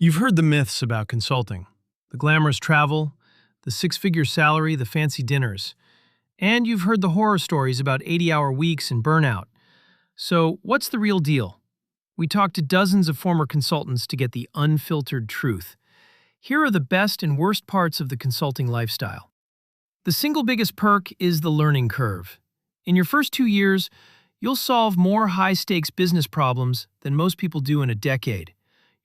You've heard the myths about consulting. The glamorous travel, the six-figure salary, the fancy dinners. And you've heard the horror stories about 80-hour weeks and burnout. So, what's the real deal? We talked to dozens of former consultants to get the unfiltered truth. Here are the best and worst parts of the consulting lifestyle. The single biggest perk is the learning curve. In your first 2 years, you'll solve more high-stakes business problems than most people do in a decade.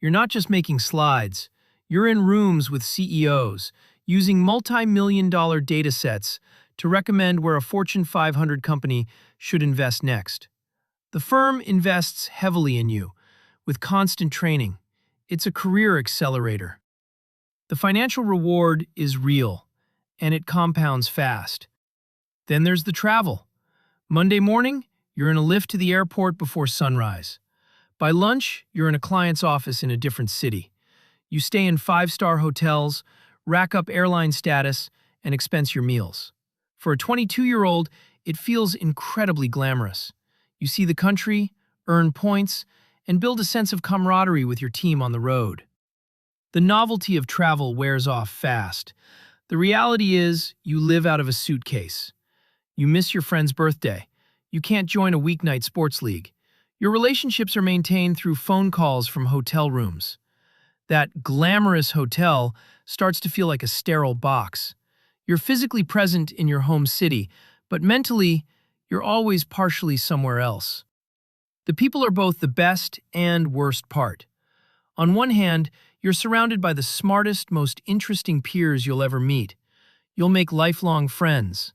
You're not just making slides. You're in rooms with CEOs, using multi-million-dollar data sets to recommend where a Fortune 500 company should invest next. The firm invests heavily in you, with constant training. It's a career accelerator. The financial reward is real, and it compounds fast. Then there's the travel. Monday morning, you're in a lift to the airport before sunrise. By lunch, you're in a client's office in a different city. You stay in 5-star hotels, rack up airline status, and expense your meals. For a 22-year-old, it feels incredibly glamorous. You see the country, earn points, and build a sense of camaraderie with your team on the road. The novelty of travel wears off fast. The reality is, you live out of a suitcase. You miss your friend's birthday. You can't join a weeknight sports league. Your relationships are maintained through phone calls from hotel rooms. That glamorous hotel starts to feel like a sterile box. You're physically present in your home city, but mentally, you're always partially somewhere else. The people are both the best and worst part. On one hand, you're surrounded by the smartest, most interesting peers you'll ever meet. You'll make lifelong friends.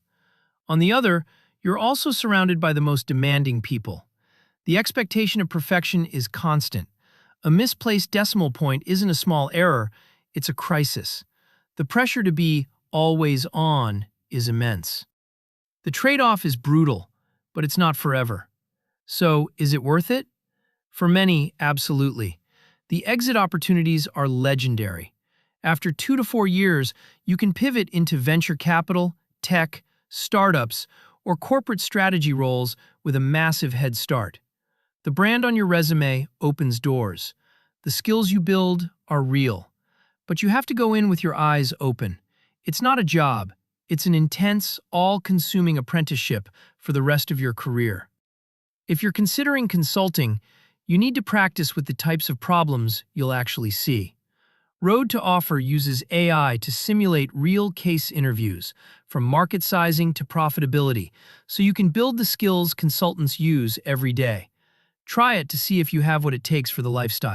On the other, you're also surrounded by the most demanding people. The expectation of perfection is constant. A misplaced decimal point isn't a small error, it's a crisis. The pressure to be always on is immense. The trade-off is brutal, but it's not forever. So, is it worth it? For many, absolutely. The exit opportunities are legendary. After 2 to 4 years, you can pivot into venture capital, tech, startups, or corporate strategy roles with a massive head start. The brand on your resume opens doors. The skills you build are real. But you have to go in with your eyes open. It's not a job. It's an intense, all-consuming apprenticeship for the rest of your career. If you're considering consulting, you need to practice with the types of problems you'll actually see. Road to Offer uses AI to simulate real case interviews, from market sizing to profitability, so you can build the skills consultants use every day. Try it to see if you have what it takes for the lifestyle.